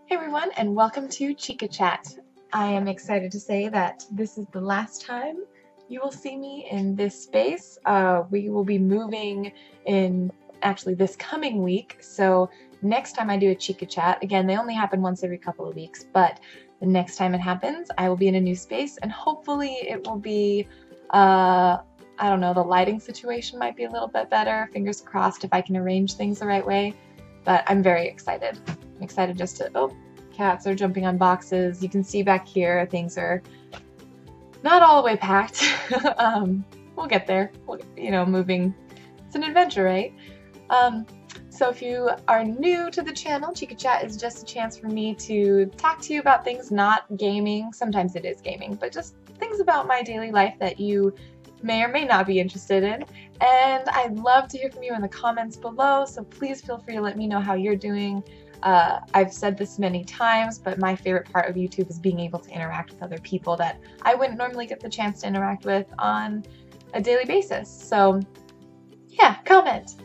Hey everyone, and welcome to Chica Chat. I am excited to say that this is the last time you will see me in this space. We will be moving in actually this coming week, so next time I do a Chica Chat, again, they only happen once every couple of weeks, but the next time it happens, I will be in a new space, and hopefully it will be, I don't know, the lighting situation might be a little bit better. Fingers crossed if I can arrange things the right way, but I'm very excited. I'm excited just to, oh, cats are jumping on boxes. You can see back here things are not all the way packed. We'll get there. Moving, it's an adventure, right? So if you are new to the channel, Chica Chat is just a chance for me to talk to you about things not gaming. Sometimes it is gaming, but just things about my daily life that you may or may not be interested in. And I'd love to hear from you in the comments below, so please feel free to let me know how you're doing. I've said this many times, but my favorite part of YouTube is being able to interact with other people that I wouldn't normally get the chance to interact with on a daily basis. So yeah, comment.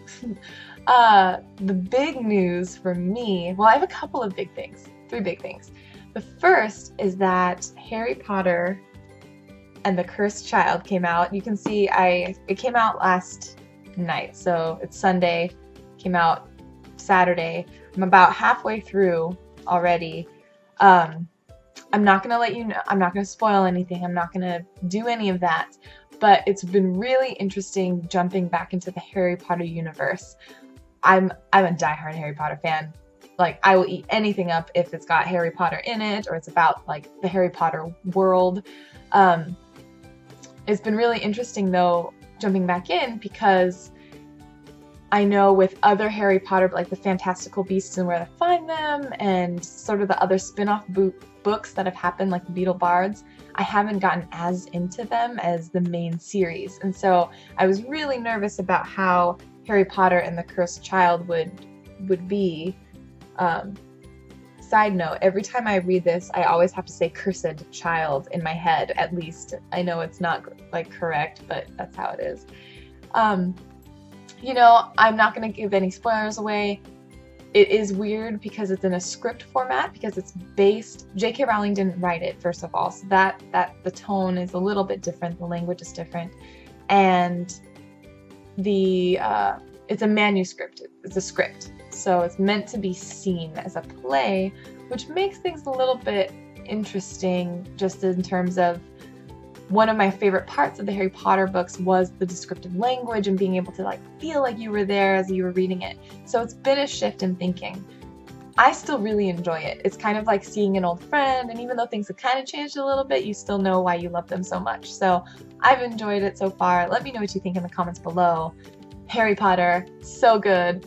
The big news for me, well, I have a couple of big things, 3 big things. The first is that Harry Potter and the Cursed Child came out. You can see it came out last night, so it's Sunday, came out Saturday. I'm about halfway through already. I'm not gonna let you know, I'm not gonna spoil anything, I'm not gonna do any of that, but it's been really interesting jumping back into the Harry Potter universe. I'm a diehard Harry Potter fan. Like, I will eat anything up if it's got Harry Potter in it or it's about like the Harry Potter world. It's been really interesting though jumping back in, because I know with other Harry Potter, like the Fantastical Beasts and Where to Find Them, and sort of the other spin-off books that have happened, like the Beetle Bards, I haven't gotten as into them as the main series. And so I was really nervous about how Harry Potter and the Cursed Child would be. Side note, every time I read this, I always have to say Cursed Child in my head, at least. I know it's not like correct, but that's how it is. You know, I'm not going to give any spoilers away. It is weird because it's in a script format, because it's based, J.K. Rowling didn't write it, first of all, so that the tone is a little bit different, the language is different, and it's a manuscript, it's a script, so it's meant to be seen as a play, which makes things a little bit interesting, just in terms of one of my favorite parts of the Harry Potter books was the descriptive language and being able to like feel like you were there as you were reading it. So it's been a shift in thinking. I still really enjoy it. It's kind of like seeing an old friend, and even though things have kind of changed a little bit, you still know why you love them so much. So I've enjoyed it so far. Let me know what you think in the comments below. Harry Potter, so good.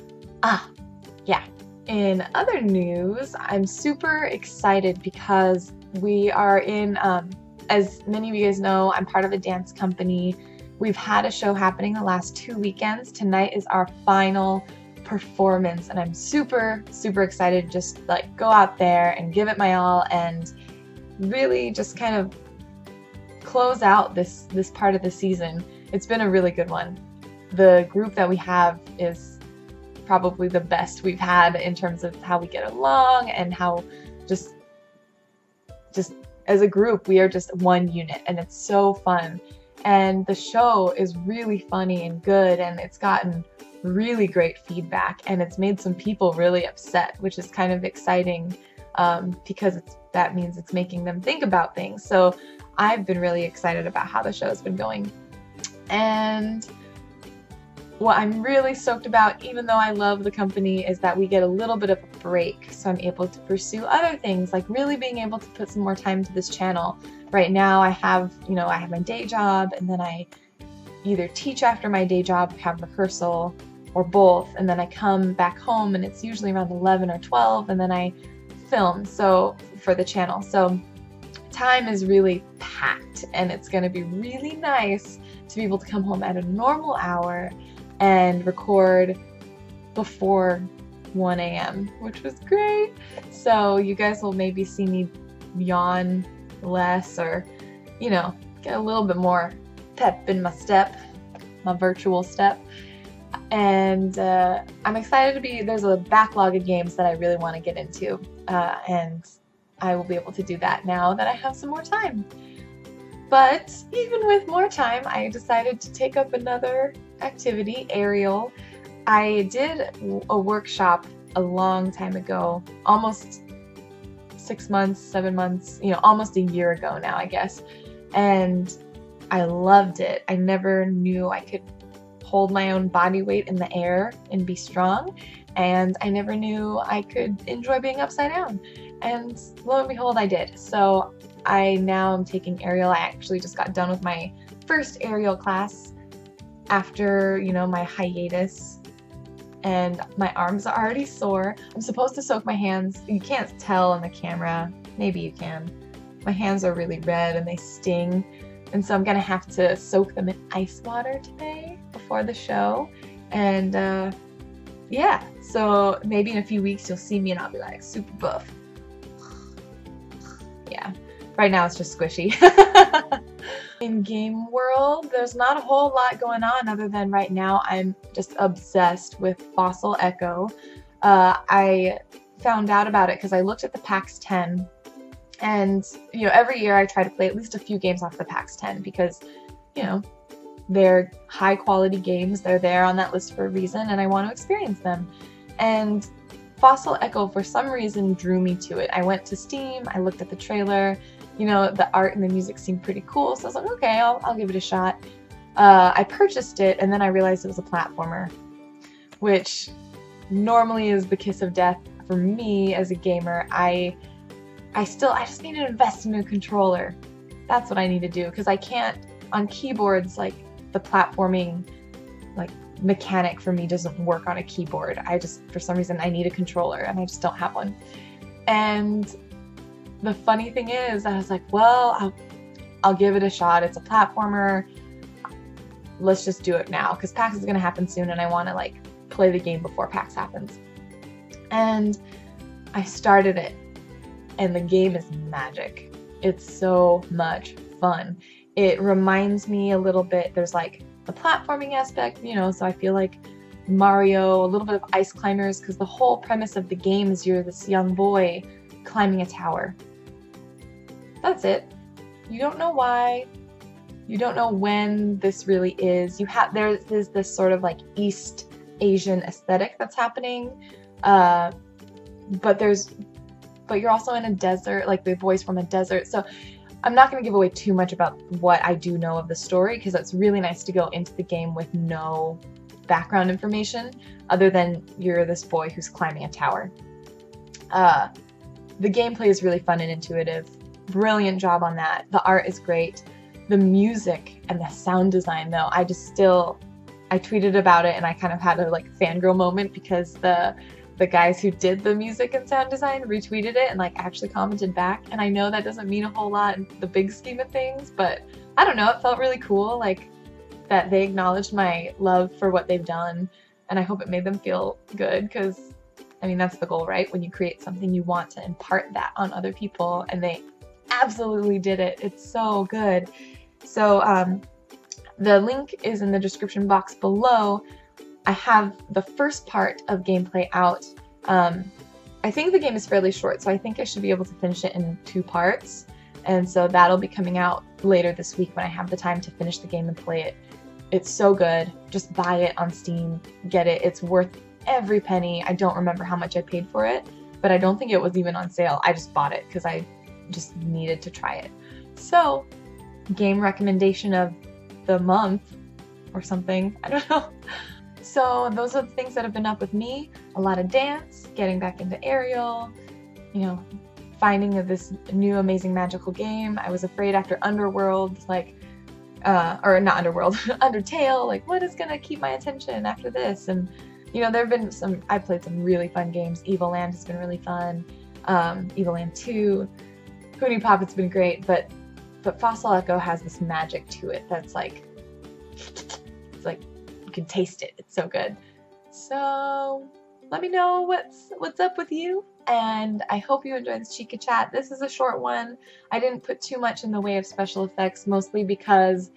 Yeah. In other news, I'm super excited because we are in, as many of you guys know, I'm part of a dance company. We've had a show happening the last 2 weekends. Tonight is our final performance, and I'm super, super excited to just like go out there and give it my all and really just kind of close out this part of the season. It's been a really good one. The group that we have is probably the best we've had in terms of how we get along and how just as a group, we are just one unit, and it's so fun. And the show is really funny and good, and it's gotten really great feedback, and it's made some people really upset, which is kind of exciting, because that means it's making them think about things. So I've been really excited about how the show's been going. And what I'm really stoked about, even though I love the company, is that we get a little bit of a break, so I'm able to pursue other things, like really being able to put some more time to this channel. Right now I have my day job, and then I either teach after my day job, have rehearsal, or both, and then I come back home, and it's usually around 11 or 12, and then I film for the channel. So time is really packed, and it's going to be really nice to be able to come home at a normal hour and record before 1 a.m., which was great. So you guys will maybe see me yawn less, or, get a little bit more pep in my step, my virtual step. and I'm excited to be, there's a backlog of games that I really want to get into, and I will be able to do that now that I have some more time. But even with more time, I decided to take up another activity, aerial. I did a workshop a long time ago, almost 6 months, 7 months, you know, almost a year ago now, I guess. And I loved it. I never knew I could hold my own body weight in the air and be strong. And I never knew I could enjoy being upside down. And lo and behold, I did. So I now am taking aerial. I actually just got done with my first aerial class after, you know, my hiatus, and my arms are already sore. I'm supposed to soak my hands. You can't tell on the camera. Maybe you can. My hands are really red and they sting, and so I'm gonna have to soak them in ice water today before the show. And yeah, so maybe in a few weeks you'll see me and I'll be like super buff. Yeah. Right now it's just squishy. In game world, there's not a whole lot going on other than right now I'm just obsessed with Fossil Echo. I found out about it because I looked at the PAX 10, and you know, every year I try to play at least a few games off the PAX 10 because, you know, they're high quality games, they're there on that list for a reason, and I want to experience them. And Fossil Echo for some reason drew me to it. I went to Steam, I looked at the trailer, you know, the art and the music seemed pretty cool, so I was like, okay, I'll give it a shot. I purchased it, and then I realized it was a platformer, which normally is the kiss of death for me as a gamer. I just need to invest in a controller. That's what I need to do, because I can't, on keyboards, like, the platforming, like, mechanic for me doesn't work on a keyboard. For some reason, I need a controller, and I just don't have one. And the funny thing is, I was like, well, I'll give it a shot. It's a platformer. Let's just do it now, because PAX is going to happen soon, and I want to, like, play the game before PAX happens. And I started it, and the game is magic. It's so much fun. It reminds me a little bit, there's like the platforming aspect, you know, so I feel like Mario, a little bit of Ice Climbers, because the whole premise of the game is you're this young boy climbing a tower. That's it. You don't know why. You don't know when this really is. There's this sort of like East Asian aesthetic that's happening, but you're also in a desert, like the boy's from a desert. So I'm not going to give away too much about what I do know of the story, because it's really nice to go into the game with no background information other than you're this boy who's climbing a tower. The gameplay is really fun and intuitive. Brilliant job on that. The art is great. The music and the sound design, though, I tweeted about it, and I kind of had a like fangirl moment because the guys who did the music and sound design retweeted it and like actually commented back. And I know that doesn't mean a whole lot in the big scheme of things, but I don't know, it felt really cool, like that they acknowledged my love for what they've done, and I hope it made them feel good, because I mean, that's the goal, right? When you create something, you want to impart that on other people, and they absolutely did it. It's so good. So the link is in the description box below. I have the first part of gameplay out. I think the game is fairly short, so I think I should be able to finish it in 2 parts. And so that'll be coming out later this week when I have the time to finish the game and play it. It's so good. Just buy it on Steam. Get it. It's worth every penny. I don't remember how much I paid for it, but I don't think it was even on sale. I just bought it because I just needed to try it. So, game recommendation of the month or something. I don't know. So those are the things that have been up with me. A lot of dance, getting back into aerial, you know, finding this new amazing magical game. I was afraid after Underworld, like, or not Underworld, Undertale, like what is gonna keep my attention after this? And you know, there have been I played some really fun games. Evil Land has been really fun. Evil Land 2, Hoonie Pop, it's been great, but Fossil Echo has this magic to it that's like, it's like, you can taste it. It's so good. So let me know what's up with you, and I hope you enjoyed this Chica chat. This is a short one. I didn't put too much in the way of special effects, mostly because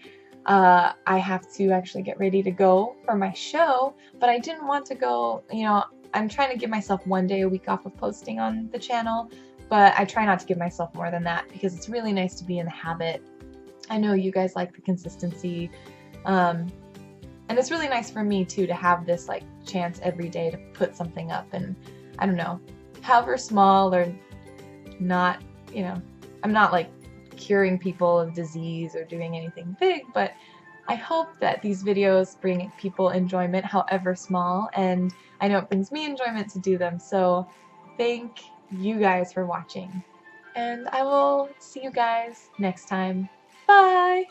I have to actually get ready to go for my show, but I didn't want to go, you know, I'm trying to give myself 1 day a week off of posting on the channel, but I try not to give myself more than that because it's really nice to be in the habit. I know you guys like the consistency, and it's really nice for me too to have this like chance every day to put something up, and I don't know, however small or not, you know, I'm not like curing people of disease or doing anything big, but I hope that these videos bring people enjoyment, however small, and I know it brings me enjoyment to do them, so thank you guys for watching, and I will see you guys next time. Bye!